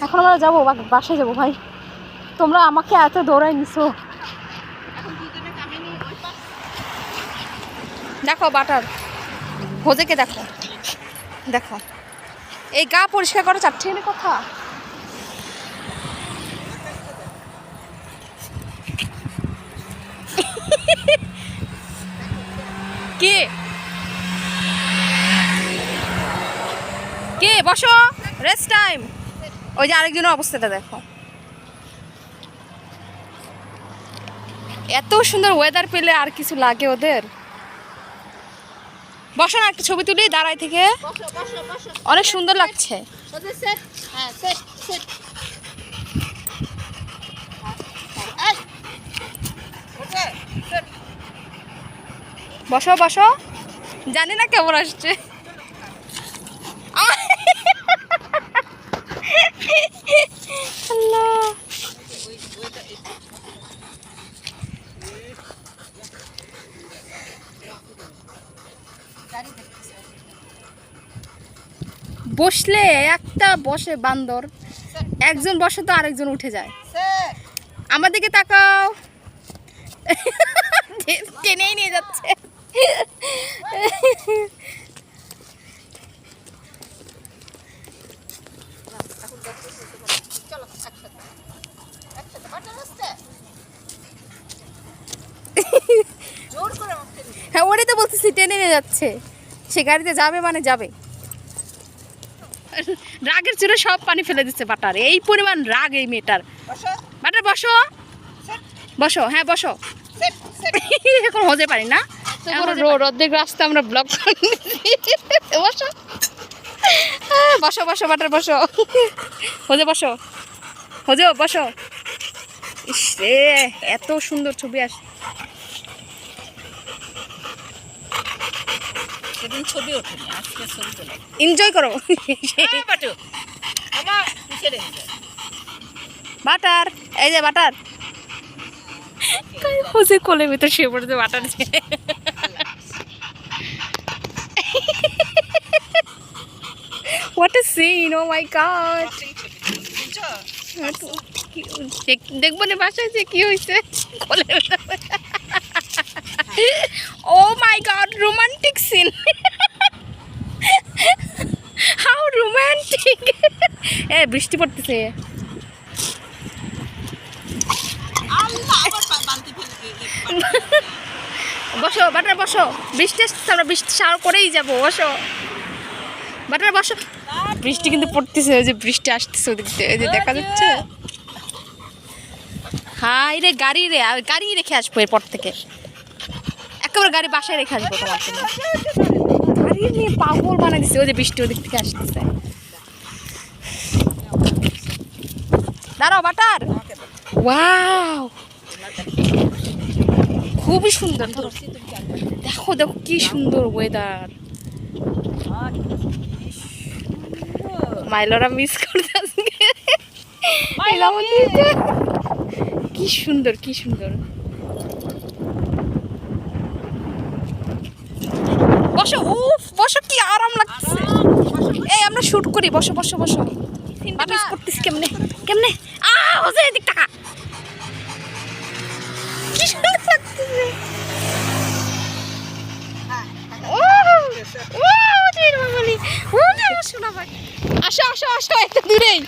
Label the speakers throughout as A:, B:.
A: এখন আমরা যাবো বাসায় যাবো ভাই। তোমরা আমাকে এত দৌড়াই নিছো। দেখো বাটার হোজেকে দেখো দেখো, এই গা পরিষ্কার করে চাচ্ছে না কথা। কে কে বসো, রেস্ট টাইম। ওই যে আরেকজনের অবস্থাটা দেখো, এত সুন্দর ওয়েদার পেলে আর কিছু লাগে ওদের। বসো না, একটা ছবি তুলি দাঁড়াই থেকে, অনেক সুন্দর লাগছে। বসো বসো, জানি না কেমন আসছে। আল্লাহ, বসলে একটা বসে বান্দর, একজন বসে তো আরেকজন উঠে যায়। আমার দিকে তাকাও, টেনেই নিয়ে যাচ্ছে। হ্যাঁ ওটাই তো বলতেছি, টেনে নিয়ে যাচ্ছে। সে গাড়িতে যাবে মানে যাবে। রাগের চুরে সব পানি ফেলে দিচ্ছে বাটার, এই পরিমাণ রাগ এই মেয়েটার। বাটার বসো বসো, হ্যাঁ বসো। এখন হতে পারি না, রোড অর্ধেক রাস্তা আমরা ব্লক করে বসো বসো বসো বাটার বসো, হজে বসো, হজে বসো। ইস রে, এত সুন্দর ছবি আসে।
B: সেদিন ছবি ওঠেনি, আজকে ছবি তোলে।
A: এনজয় করো বাটার। এই যে বাটার, হোজে কোলের ভিতর শুয়ে পড়েছে butter. What a scene! Oh my God! দেখবো না বাসায় যে কি হয়েছে। Oh my God! Romantic scene! How romantic! এ বৃষ্টি পড়তেছে। বসো বাটার বসো, বৃষ্টি আসছে, আমরা বৃষ্টি সার করেই যাবো। বসো বাটার বসো। বৃষ্টি কিন্তু পড়তেছে, ওই যে বৃষ্টি আসতেছে ওদিক দিয়ে, ওই যে দেখা যাচ্ছে। হাই রে গাড়ি রে, গাড়ি রেখে আসবো এরপর থেকে, একেবারে গাড়ি বাসায় রেখে আসবো তোমার জন্য। গাড়ি নিয়ে পাগল বানাই দিচ্ছে, ওই যে বৃষ্টি ওদিক থেকে আসতেছে। দাঁড়াও বাটার, ওয়াও খুবই সুন্দর। দেখো দেখো কি সুন্দর ওয়েদার। মাইলরা মিস করতে কি সুন্দর কি সুন্দর। বসো, উফ বসো, কি আরাম লাগছে। এই আমরা শুট করি, বসো বসো বসো। মিস করতেছি কেমনে কেমনে, ওজে এদিক টাকা, কি সুন্দর লাগতেছে। আসো আসো আসো, একটু দূরেই।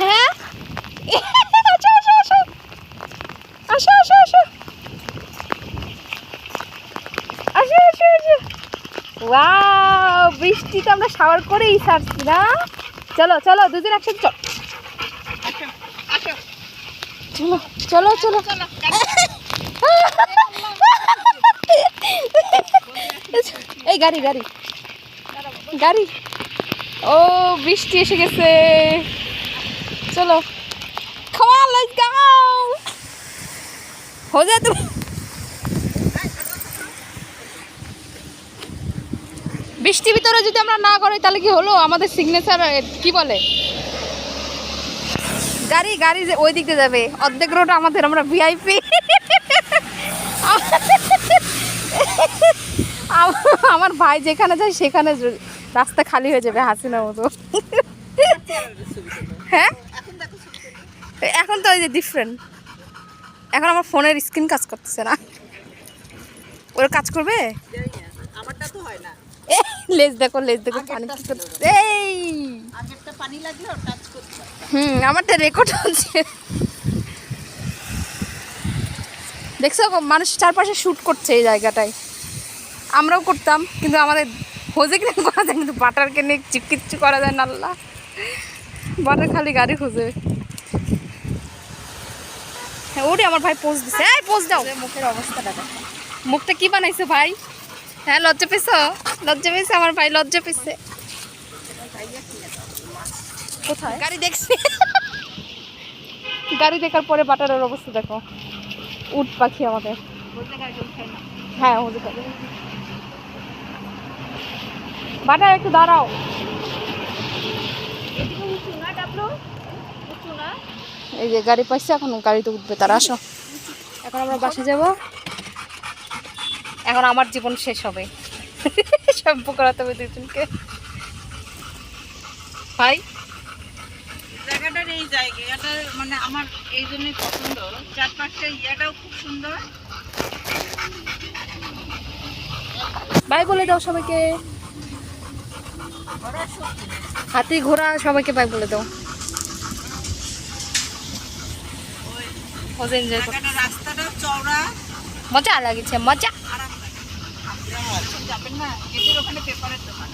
A: হ্যাঁ আসো আসো আসো আসো আসো আসো আসো আসো আসো। ওয়াও, বৃষ্টিতে আমরা শাওয়ার করেই ছাড়ছি না। চলো চলো দুজন একসাথে চলো চলো চলো চলো। এই গাড়ি গাড়ি গাড়ি, ও বৃষ্টি এসে গেছে। চলো come on let's go। হয়ে যায় তুমি, বৃষ্টির ভিতরে যদি আমরা না করি তাহলে কি হলো, আমাদের সিগনেচার কি বলে। গাড়ি গাড়ি যে ওই দিকে যাবে, অর্ধেক রোড আমাদের, আমরা ভিআইপি। আমার ভাই যেখানে যায় সেখানে রাস্তা খালি হয়ে যাবে, হাসিনার মতো। হ্যাঁ এখন তো ওই যে ডিফারেন্ট, এখন আমার ফোনের স্ক্রিন কাজ করতেছে না। ওর কাজ করবে?
B: আমারটা তো হয় না।
A: লেজ দেখো পানি কি করতেছে। এই
B: আগেরটা পানি লাগলেও টাচ করতে পারে।
A: আমারটা রেকর্ড হচ্ছে। দেখছো মানুষ চারপাশে শ্যুট করছে এই জায়গাটায়, আমরাও করতাম কিন্তু আমাদের হোজে কিনে করা যায়, কিন্তু বাটারকে নিয়ে কিচ্ছু করা যায় না। আল্লাহ, বাটার খালি গাড়ি খুঁজে। হ্যাঁ ওরে আমার ভাই পোজ দিছে। এই পোজ দাও।
B: মুখের অবস্থাটা দেখো।
A: মুখটা কি বানাইছে ভাই? হ্যাঁ লজ্জা পেয়েছো? লজ্জা পেয়েছে আমার ভাই, লজ্জা পেয়েছে। কোথায় গাড়ি দেখছি? গাড়ি দেখার পরে বাটারের অবস্থা দেখো। উট পাখি আমাদের। হ্যাঁ হোজে গাড়ি। বাটার একটু দাঁড়াও। এই যে গাড়ি পাইছে, এখন গাড়িতে উঠবে তারা। আসো এখন আমরা বাসে যাব। এখন আমার জীবন শেষ হবে, শ্যাম্পু করাতে হবে দুজনকে। ভাই
B: জায়গাটার এই জায়গাটা মানে আমার এই জন্যই পছন্দ, চারপাশটা ইয়াটাও খুব সুন্দর।
A: বাই বলে দাও সবাইকে। হাতি ঘোড়া সবাইকে বাই বলে দাও।
B: রাস্তাটাও চওড়া,
A: মজা লাগছে, মজা।
B: আরামদায়ক। আপনারা যাবেন না, এদের ওখানে পেপারের দোকান।